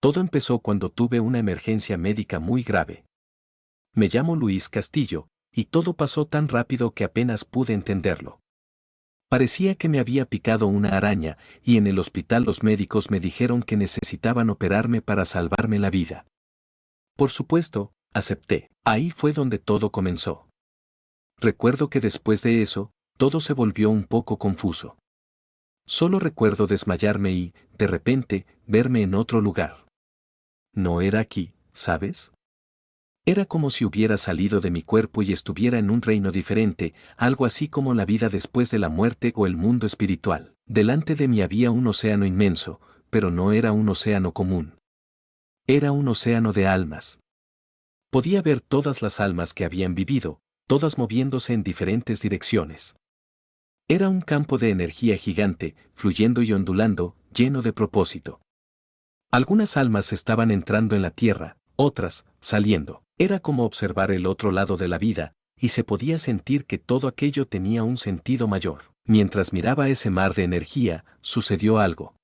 Todo empezó cuando tuve una emergencia médica muy grave. Me llamo Luis Castillo, y todo pasó tan rápido que apenas pude entenderlo. Parecía que me había picado una araña, y en el hospital los médicos me dijeron que necesitaban operarme para salvarme la vida. Por supuesto, acepté. Ahí fue donde todo comenzó. Recuerdo que después de eso, todo se volvió un poco confuso. Solo recuerdo desmayarme y, de repente, verme en otro lugar. No era aquí, ¿sabes? Era como si hubiera salido de mi cuerpo y estuviera en un reino diferente, algo así como la vida después de la muerte o el mundo espiritual. Delante de mí había un océano inmenso, pero no era un océano común. Era un océano de almas. Podía ver todas las almas que habían vivido, todas moviéndose en diferentes direcciones. Era un campo de energía gigante, fluyendo y ondulando, lleno de propósito. Algunas almas estaban entrando en la tierra, otras, saliendo. Era como observar el otro lado de la vida, y se podía sentir que todo aquello tenía un sentido mayor. Mientras miraba ese mar de energía, sucedió algo.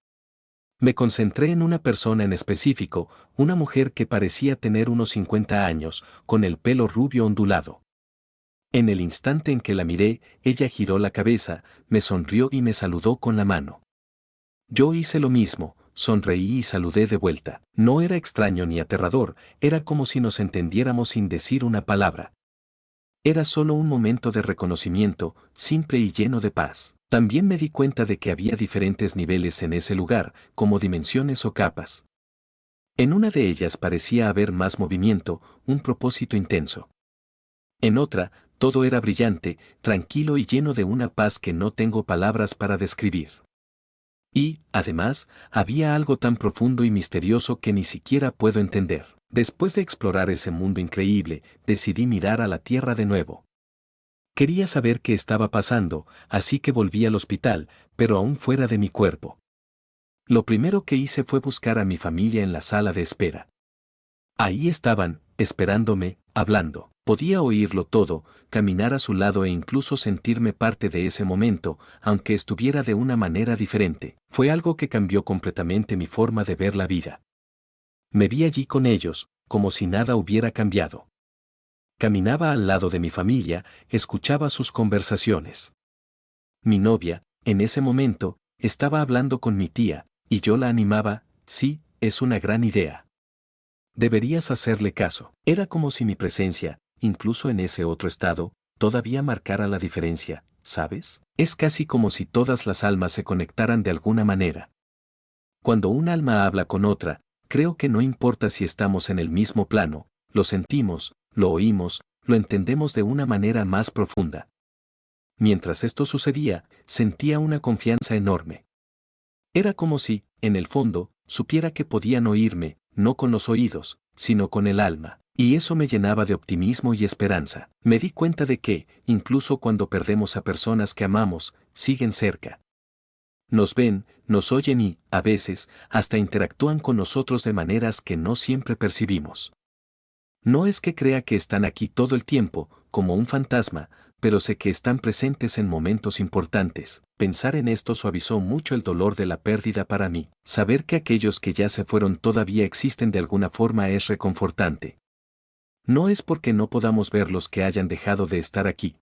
Me concentré en una persona en específico, una mujer que parecía tener unos 50 años, con el pelo rubio ondulado. En el instante en que la miré, ella giró la cabeza, me sonrió y me saludó con la mano. Yo hice lo mismo, sonreí y saludé de vuelta. No era extraño ni aterrador, era como si nos entendiéramos sin decir una palabra. Era solo un momento de reconocimiento, simple y lleno de paz. También me di cuenta de que había diferentes niveles en ese lugar, como dimensiones o capas. En una de ellas parecía haber más movimiento, un propósito intenso. En otra, todo era brillante, tranquilo y lleno de una paz que no tengo palabras para describir. Y, además, había algo tan profundo y misterioso que ni siquiera puedo entender. Después de explorar ese mundo increíble, decidí mirar a la Tierra de nuevo. Quería saber qué estaba pasando, así que volví al hospital, pero aún fuera de mi cuerpo. Lo primero que hice fue buscar a mi familia en la sala de espera. Ahí estaban, esperándome, hablando. Podía oírlo todo, caminar a su lado e incluso sentirme parte de ese momento, aunque estuviera de una manera diferente. Fue algo que cambió completamente mi forma de ver la vida. Me vi allí con ellos, como si nada hubiera cambiado. Caminaba al lado de mi familia, escuchaba sus conversaciones. Mi novia, en ese momento, estaba hablando con mi tía, y yo la animaba, sí, es una gran idea. Deberías hacerle caso. Era como si mi presencia, incluso en ese otro estado, todavía marcara la diferencia, ¿sabes? Es casi como si todas las almas se conectaran de alguna manera. Cuando un alma habla con otra, creo que no importa si estamos en el mismo plano, lo sentimos, lo oímos, lo entendemos de una manera más profunda. Mientras esto sucedía, sentía una confianza enorme. Era como si, en el fondo, supiera que podían oírme, no con los oídos, sino con el alma. Y eso me llenaba de optimismo y esperanza. Me di cuenta de que, incluso cuando perdemos a personas que amamos, siguen cerca. Nos ven, nos oyen y, a veces, hasta interactúan con nosotros de maneras que no siempre percibimos. No es que crea que están aquí todo el tiempo, como un fantasma, pero sé que están presentes en momentos importantes. Pensar en esto suavizó mucho el dolor de la pérdida para mí. Saber que aquellos que ya se fueron todavía existen de alguna forma es reconfortante. No es porque no podamos ver los que hayan dejado de estar aquí.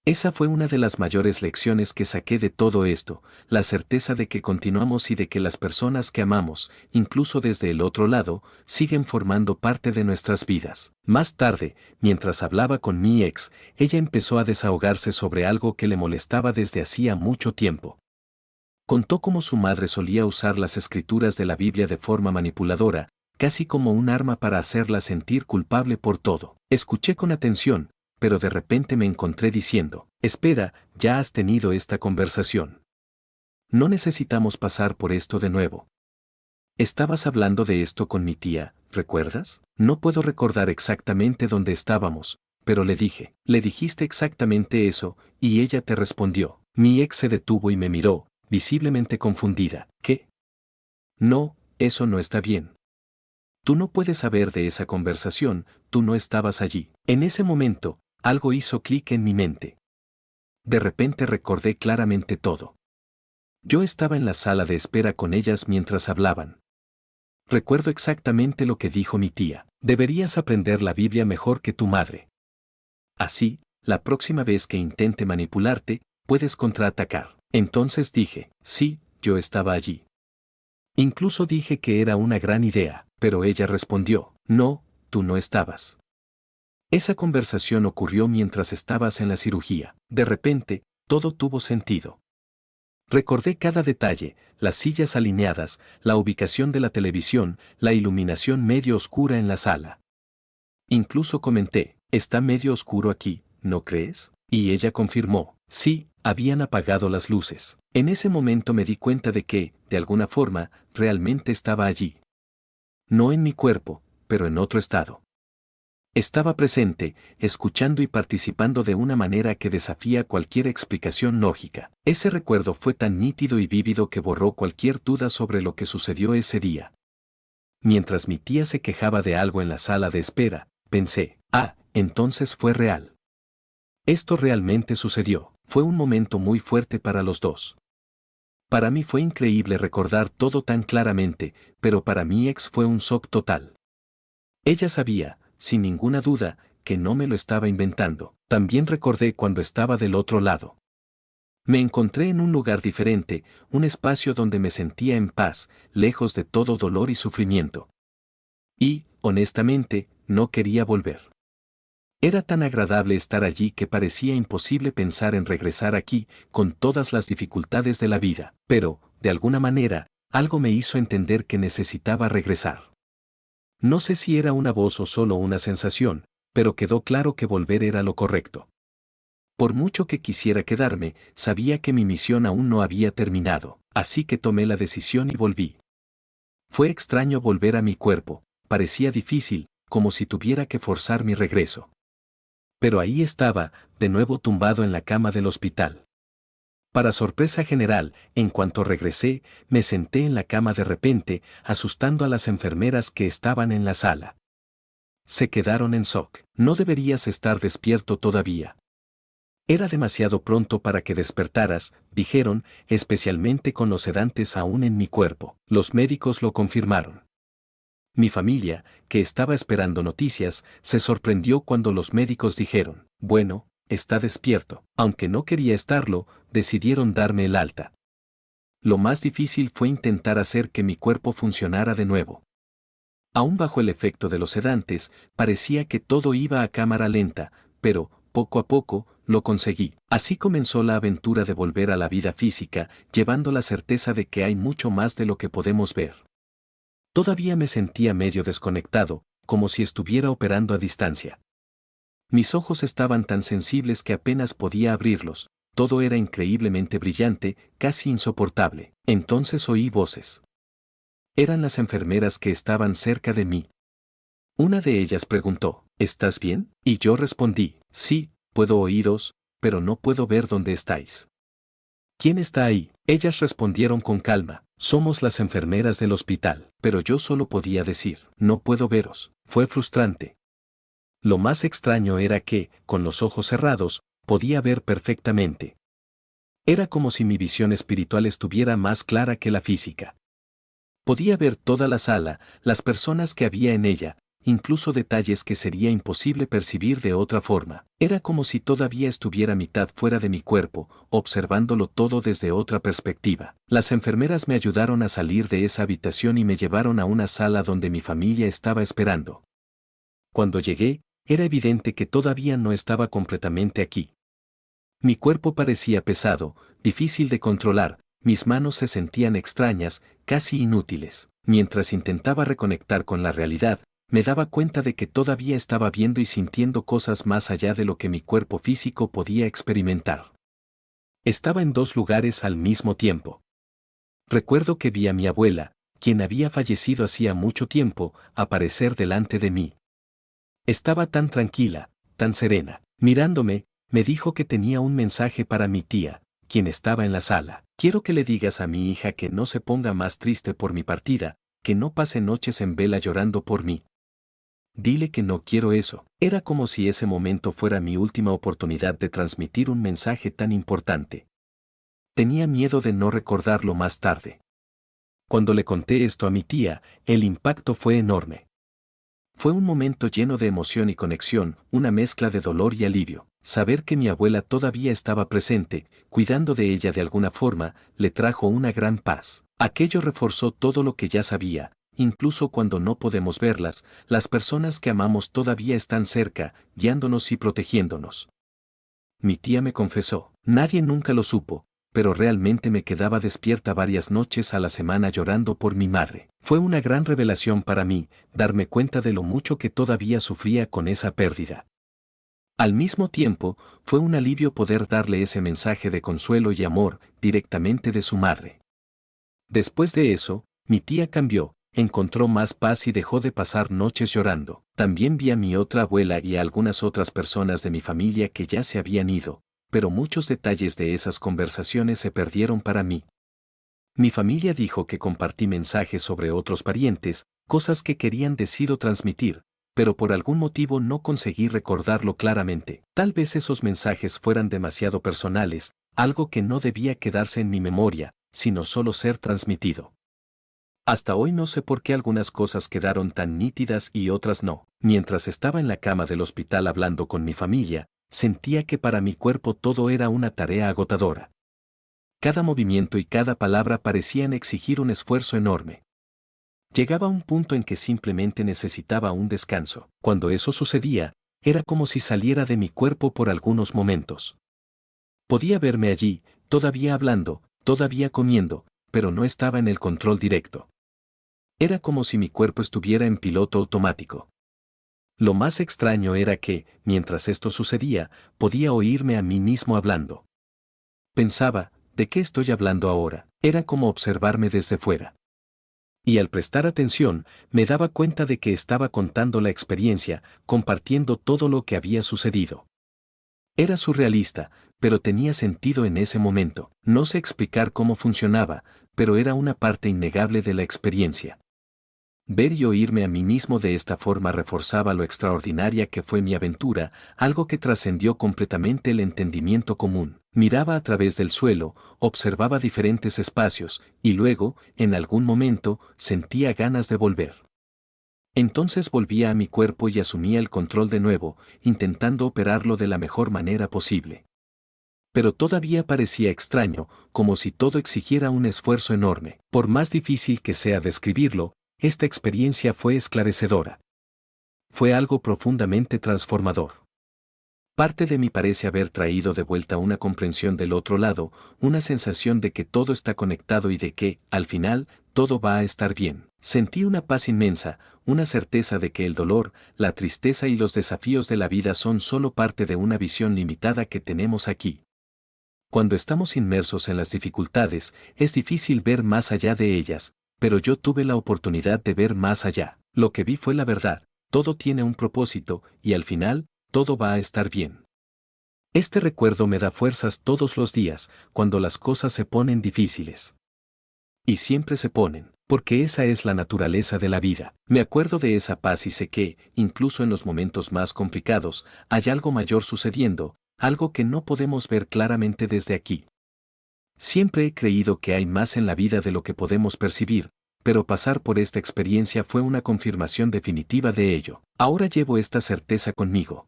Esa fue una de las mayores lecciones que saqué de todo esto, la certeza de que continuamos y de que las personas que amamos, incluso desde el otro lado, siguen formando parte de nuestras vidas. Más tarde, mientras hablaba con mi ex, ella empezó a desahogarse sobre algo que le molestaba desde hacía mucho tiempo. Contó cómo su madre solía usar las escrituras de la Biblia de forma manipuladora, casi como un arma para hacerla sentir culpable por todo. Escuché con atención, pero de repente me encontré diciendo, espera, ya has tenido esta conversación. No necesitamos pasar por esto de nuevo. Estabas hablando de esto con mi tía, ¿recuerdas? No puedo recordar exactamente dónde estábamos, pero le dije, le dijiste exactamente eso, y ella te respondió. Mi ex se detuvo y me miró, visiblemente confundida. ¿Qué? No, eso no está bien. Tú no puedes saber de esa conversación, tú no estabas allí. En ese momento, algo hizo clic en mi mente. De repente recordé claramente todo. Yo estaba en la sala de espera con ellas mientras hablaban. Recuerdo exactamente lo que dijo mi tía. Deberías aprender la Biblia mejor que tu madre. Así, la próxima vez que intente manipularte, puedes contraatacar. Entonces dije, sí, yo estaba allí. Incluso dije que era una gran idea, pero ella respondió, no, tú no estabas. Esa conversación ocurrió mientras estabas en la cirugía. De repente, todo tuvo sentido. Recordé cada detalle, las sillas alineadas, la ubicación de la televisión, la iluminación medio oscura en la sala. Incluso comenté, está medio oscuro aquí, ¿no crees? Y ella confirmó, sí, habían apagado las luces. En ese momento me di cuenta de que, de alguna forma, realmente estaba allí. No en mi cuerpo, pero en otro estado. Estaba presente, escuchando y participando de una manera que desafía cualquier explicación lógica. Ese recuerdo fue tan nítido y vívido que borró cualquier duda sobre lo que sucedió ese día. Mientras mi tía se quejaba de algo en la sala de espera, pensé, entonces fue real. Esto realmente sucedió. Fue un momento muy fuerte para los dos. Para mí fue increíble recordar todo tan claramente, pero para mi ex fue un shock total. Ella sabía, sin ninguna duda, que no me lo estaba inventando. También recordé cuando estaba del otro lado. Me encontré en un lugar diferente, un espacio donde me sentía en paz, lejos de todo dolor y sufrimiento. Y, honestamente, no quería volver. Era tan agradable estar allí que parecía imposible pensar en regresar aquí, con todas las dificultades de la vida. Pero, de alguna manera, algo me hizo entender que necesitaba regresar. No sé si era una voz o solo una sensación, pero quedó claro que volver era lo correcto. Por mucho que quisiera quedarme, sabía que mi misión aún no había terminado, así que tomé la decisión y volví. Fue extraño volver a mi cuerpo, parecía difícil, como si tuviera que forzar mi regreso. Pero ahí estaba, de nuevo tumbado en la cama del hospital. Para sorpresa general, en cuanto regresé, me senté en la cama de repente, asustando a las enfermeras que estaban en la sala. Se quedaron en shock. No deberías estar despierto todavía. Era demasiado pronto para que despertaras, dijeron, especialmente con los sedantes aún en mi cuerpo. Los médicos lo confirmaron. Mi familia, que estaba esperando noticias, se sorprendió cuando los médicos dijeron, bueno, está despierto. Aunque no quería estarlo, decidieron darme el alta. Lo más difícil fue intentar hacer que mi cuerpo funcionara de nuevo. Aún bajo el efecto de los sedantes, parecía que todo iba a cámara lenta, pero, poco a poco, lo conseguí. Así comenzó la aventura de volver a la vida física, llevando la certeza de que hay mucho más de lo que podemos ver. Todavía me sentía medio desconectado, como si estuviera operando a distancia. Mis ojos estaban tan sensibles que apenas podía abrirlos, todo era increíblemente brillante, casi insoportable. Entonces oí voces. Eran las enfermeras que estaban cerca de mí. Una de ellas preguntó, ¿estás bien? Y yo respondí, sí, puedo oíros, pero no puedo ver dónde estáis. ¿Quién está ahí? Ellas respondieron con calma, somos las enfermeras del hospital, pero yo solo podía decir, no puedo veros. Fue frustrante. Lo más extraño era que, con los ojos cerrados, podía ver perfectamente. Era como si mi visión espiritual estuviera más clara que la física. Podía ver toda la sala, las personas que había en ella, incluso detalles que sería imposible percibir de otra forma. Era como si todavía estuviera mitad fuera de mi cuerpo, observándolo todo desde otra perspectiva. Las enfermeras me ayudaron a salir de esa habitación y me llevaron a una sala donde mi familia estaba esperando. Cuando llegué, era evidente que todavía no estaba completamente aquí. Mi cuerpo parecía pesado, difícil de controlar, mis manos se sentían extrañas, casi inútiles. Mientras intentaba reconectar con la realidad, me daba cuenta de que todavía estaba viendo y sintiendo cosas más allá de lo que mi cuerpo físico podía experimentar. Estaba en dos lugares al mismo tiempo. Recuerdo que vi a mi abuela, quien había fallecido hacía mucho tiempo, aparecer delante de mí. Estaba tan tranquila, tan serena. Mirándome, me dijo que tenía un mensaje para mi tía, quien estaba en la sala. Quiero que le digas a mi hija que no se ponga más triste por mi partida, que no pase noches en vela llorando por mí. Dile que no quiero eso. Era como si ese momento fuera mi última oportunidad de transmitir un mensaje tan importante. Tenía miedo de no recordarlo más tarde. Cuando le conté esto a mi tía, el impacto fue enorme. Fue un momento lleno de emoción y conexión, una mezcla de dolor y alivio. Saber que mi abuela todavía estaba presente, cuidando de ella de alguna forma, le trajo una gran paz. Aquello reforzó todo lo que ya sabía, incluso cuando no podemos verlas, las personas que amamos todavía están cerca, guiándonos y protegiéndonos. Mi tía me confesó, nadie nunca lo supo, pero realmente me quedaba despierta varias noches a la semana llorando por mi madre. Fue una gran revelación para mí, darme cuenta de lo mucho que todavía sufría con esa pérdida. Al mismo tiempo, fue un alivio poder darle ese mensaje de consuelo y amor directamente de su madre. Después de eso, mi tía cambió, encontró más paz y dejó de pasar noches llorando. También vi a mi otra abuela y a algunas otras personas de mi familia que ya se habían ido, pero muchos detalles de esas conversaciones se perdieron para mí. Mi familia dijo que compartí mensajes sobre otros parientes, cosas que querían decir o transmitir, pero por algún motivo no conseguí recordarlo claramente. Tal vez esos mensajes fueran demasiado personales, algo que no debía quedarse en mi memoria, sino solo ser transmitido. Hasta hoy no sé por qué algunas cosas quedaron tan nítidas y otras no. Mientras estaba en la cama del hospital hablando con mi familia, sentía que para mi cuerpo todo era una tarea agotadora. Cada movimiento y cada palabra parecían exigir un esfuerzo enorme. Llegaba un punto en que simplemente necesitaba un descanso. Cuando eso sucedía, era como si saliera de mi cuerpo por algunos momentos. Podía verme allí, todavía hablando, todavía comiendo, pero no estaba en el control directo. Era como si mi cuerpo estuviera en piloto automático. Lo más extraño era que, mientras esto sucedía, podía oírme a mí mismo hablando. Pensaba, ¿de qué estoy hablando ahora? Era como observarme desde fuera. Y al prestar atención, me daba cuenta de que estaba contando la experiencia, compartiendo todo lo que había sucedido. Era surrealista, pero tenía sentido en ese momento. No sé explicar cómo funcionaba, pero era una parte innegable de la experiencia. Ver y oírme a mí mismo de esta forma reforzaba lo extraordinaria que fue mi aventura, algo que trascendió completamente el entendimiento común. Miraba a través del suelo, observaba diferentes espacios, y luego, en algún momento, sentía ganas de volver. Entonces volvía a mi cuerpo y asumía el control de nuevo, intentando operarlo de la mejor manera posible. Pero todavía parecía extraño, como si todo exigiera un esfuerzo enorme. Por más difícil que sea describirlo, esta experiencia fue esclarecedora. Fue algo profundamente transformador. Parte de mí parece haber traído de vuelta una comprensión del otro lado, una sensación de que todo está conectado y de que, al final, todo va a estar bien. Sentí una paz inmensa, una certeza de que el dolor, la tristeza y los desafíos de la vida son solo parte de una visión limitada que tenemos aquí. Cuando estamos inmersos en las dificultades, es difícil ver más allá de ellas, pero yo tuve la oportunidad de ver más allá. Lo que vi fue la verdad, todo tiene un propósito, y al final, todo va a estar bien. Este recuerdo me da fuerzas todos los días, cuando las cosas se ponen difíciles. Y siempre se ponen, porque esa es la naturaleza de la vida. Me acuerdo de esa paz y sé que, incluso en los momentos más complicados, hay algo mayor sucediendo, algo que no podemos ver claramente desde aquí. Siempre he creído que hay más en la vida de lo que podemos percibir, pero pasar por esta experiencia fue una confirmación definitiva de ello. Ahora llevo esta certeza conmigo.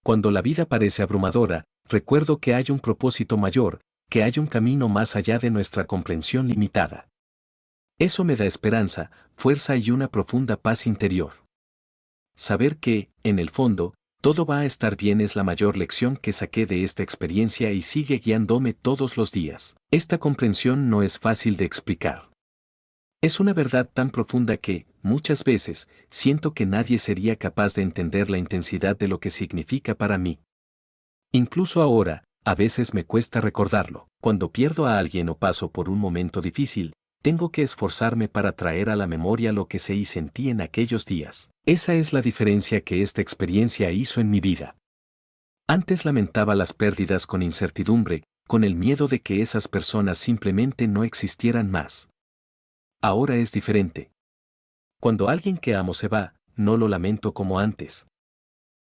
Cuando la vida parece abrumadora, recuerdo que hay un propósito mayor, que hay un camino más allá de nuestra comprensión limitada. Eso me da esperanza, fuerza y una profunda paz interior. Saber que, en el fondo, todo va a estar bien es la mayor lección que saqué de esta experiencia y sigue guiándome todos los días. Esta comprensión no es fácil de explicar. Es una verdad tan profunda que, muchas veces, siento que nadie sería capaz de entender la intensidad de lo que significa para mí. Incluso ahora, a veces me cuesta recordarlo. Cuando pierdo a alguien o paso por un momento difícil, tengo que esforzarme para traer a la memoria lo que sé y sentí en aquellos días. Esa es la diferencia que esta experiencia hizo en mi vida. Antes lamentaba las pérdidas con incertidumbre, con el miedo de que esas personas simplemente no existieran más. Ahora es diferente. Cuando alguien que amo se va, no lo lamento como antes.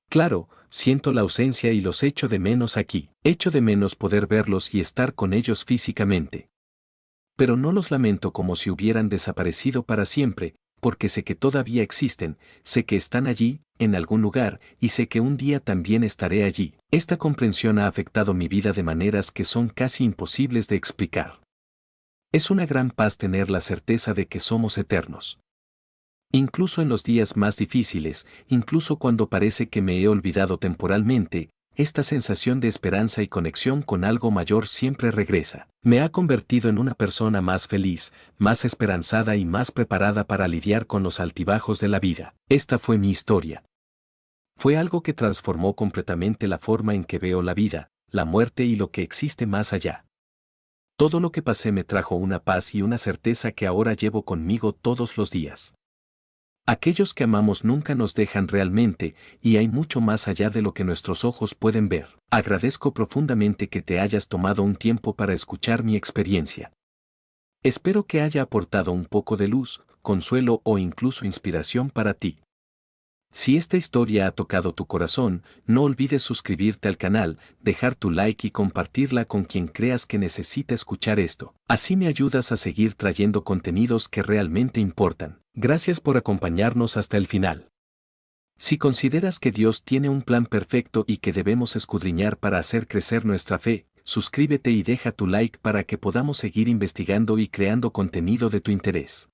Claro, siento la ausencia y los echo de menos aquí. Echo de menos poder verlos y estar con ellos físicamente. pero no los lamento como si hubieran desaparecido para siempre, porque sé que todavía existen, sé que están allí, en algún lugar, y sé que un día también estaré allí. Esta comprensión ha afectado mi vida de maneras que son casi imposibles de explicar. Es una gran paz tener la certeza de que somos eternos. Incluso en los días más difíciles, incluso cuando parece que me he olvidado temporalmente, esta sensación de esperanza y conexión con algo mayor siempre regresa. Me ha convertido en una persona más feliz, más esperanzada y más preparada para lidiar con los altibajos de la vida. Esta fue mi historia. Fue algo que transformó completamente la forma en que veo la vida, la muerte y lo que existe más allá. Todo lo que pasé me trajo una paz y una certeza que ahora llevo conmigo todos los días. Aquellos que amamos nunca nos dejan realmente, y hay mucho más allá de lo que nuestros ojos pueden ver. Agradezco profundamente que te hayas tomado un tiempo para escuchar mi experiencia. Espero que haya aportado un poco de luz, consuelo o incluso inspiración para ti. Si esta historia ha tocado tu corazón, no olvides suscribirte al canal, dejar tu like y compartirla con quien creas que necesita escuchar esto. Así me ayudas a seguir trayendo contenidos que realmente importan. Gracias por acompañarnos hasta el final. Si consideras que Dios tiene un plan perfecto y que debemos escudriñar para hacer crecer nuestra fe, suscríbete y deja tu like para que podamos seguir investigando y creando contenido de tu interés.